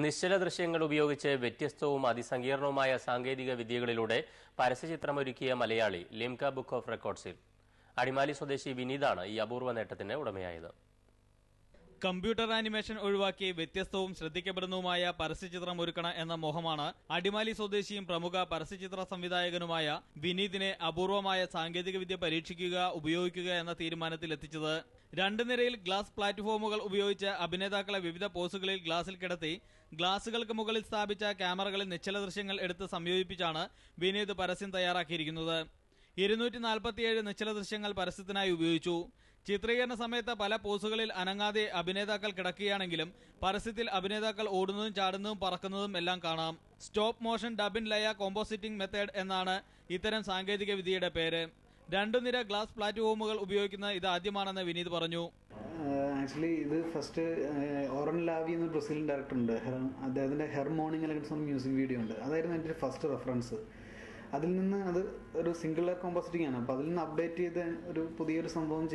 നിശ്ചല ദൃശ്യങ്ങൾ ഉപയോഗിച്ച് വ്യത്യസ്തവും അതിസങ്കീർണവുമായ സാങ്കേതിക വിദ്യകളിലൂടെ പരസ്യചിത്രമൊരുക്കിയ മലയാളി ലിംക ബുക്ക് ഓഫ് റെക്കോർഡ്സിൽ അടിമാലി സ്വദേശി വിനീതാണ് ഈ അപൂർവ നേട്ടത്തിന് ഉടമയായത്. കമ്പ്യൂട്ടർ ആനിമേഷൻ ഒഴിവാക്കി വ്യത്യസ്തവും ശ്രദ്ധിക്കപ്പെടുന്നതുമായ പരസ്യചിത്രം ഒരുക്കണം എന്ന മോഹമാണ് അടിമാലി സ്വദേശിയും പ്രമുഖ പരസ്യചിത്ര സംവിധായകനുമായ വിനീതിനെ അപൂർവമായ സാങ്കേതികവിദ്യ പരീക്ഷിക്കുക, ഉപയോഗിക്കുക എന്ന തീരുമാനത്തിൽ എത്തിച്ചത്. 2 നിരയിൽ ഗ്ലാസ് പ്ലാറ്റ്ഫോമുകൾ ഉപയോഗിച്ച് അഭിനേതാക്കളെ വിവിധ പോസുകളിൽ ഗ്ലാസിൽ കിടത്തി ഗ്ലാസുകൾക്ക് മുകളിൽ സ്ഥാപിച്ച ക്യാമറകളിൽ നിശ്ചല ദൃശ്യങ്ങൾ എടുത്ത് സംയോജിപ്പിച്ചാണ് വിനീത് പരസ്യം തയ്യാറാക്കിയിരിക്കുന്നത്. 247 നിശ്ചല ദൃശ്യങ്ങൾ പരസ്യത്തിനായി ഉപയോഗിച്ചു. ചിത്രീകരണ സമയത്ത് പല പോസുകളിൽ അനങ്ങാതെ അഭിനേതാക്കൾ കിടക്കുകയാണെങ്കിലും പരസ്യത്തിൽ അഭിനേതാക്കൾ ഓടുന്നതും ചാടുന്നതും പറക്കുന്നതും എല്ലാം കാണാം. Stop motion dub in Laya compositing method എന്നാണ് ഇത്തരം സാങ്കേതിക വിദ്യയുടെ പേര്. 2 നിര ഗ്ലാസ് പ്ലാറ്റ്ഫോമുകൾ ഉപയോഗിക്കുന്ന ഇത് ആദ്യമാണെന്ന് വിനീത് പറഞ്ഞു. ആക്ച്വലി ഇത് ഫസ്റ്റ് ഓറൻ ലാവി എന്ന ബ്രസീലിയൻ ഡയറക്ടർ ഉണ്ട്. അദ്ദേഹത്തിന്റെ ഹെർ മോർണിംഗ് അല്ലെങ്കിൽ മ്യൂസിക് വീഡിയോ ഉണ്ട്. അതായിരുന്നു എൻ്റെ ഫസ്റ്റ് റെഫറൻസ്. അതിൽ നിന്ന് അത് ഒരു സിംഗിൾ ലെയർ കോമ്പോസിറ്റിംഗ് ആണ്. അപ്പോൾ അതിൽ നിന്ന് അപ്ഡേറ്റ് ചെയ്ത് ഒരു പുതിയൊരു സംഭവം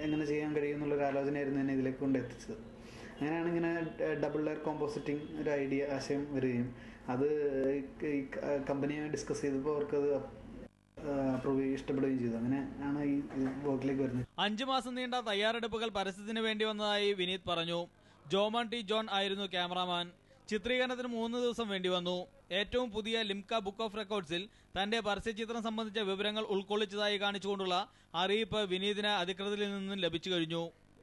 എങ്ങനെ ചെയ്യാൻ കഴിയും എന്നുള്ളൊരു ആലോചനയായിരുന്നു എന്നെ ഇതിലേക്ക് കൊണ്ട് എത്തിച്ചത്. അങ്ങനെയാണ് ഇങ്ങനെ ഡബിൾ ലെയർ കോമ്പോസിറ്റിംഗ് ഒരു ആശയം വരികയും അത് ഈ കമ്പനിയുമായി ഡിസ്കസ് ചെയ്തപ്പോൾ അവർക്കത് ഇഷ്ടപ്പെടുകയും ചെയ്തു. അങ്ങനെയാണ് ഈ വർക്കിലേക്ക് വരുന്നത്. 5 മാസം നീണ്ട തയ്യാറെടുപ്പുകൾ പരസ്യത്തിന് വേണ്ടി വന്നതായി വിനീത് പറഞ്ഞു. ജോമോൻ ടി ജോൺ ആയിരുന്നു ക്യാമറാമാൻ. ചിത്രീകരണത്തിന് 3 ദിവസം വേണ്ടി വന്നു. ഏറ്റവും പുതിയ ലിംക ബുക്ക് ഓഫ് റെക്കോർഡ്സിൽ തന്റെ പരസ്യചിത്രം സംബന്ധിച്ച വിവരങ്ങൾ ഉൾക്കൊള്ളിച്ചതായി കാണിച്ചുകൊണ്ടുള്ള അറിയിപ്പ് വിനീതിന് അധികൃതരിൽ നിന്നും ലഭിച്ചു കഴിഞ്ഞു.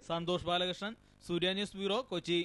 സന്തോഷ് ബാലകൃഷ്ണൻ, സൂര്യ ന്യൂസ് ബ്യൂറോ, കൊച്ചി.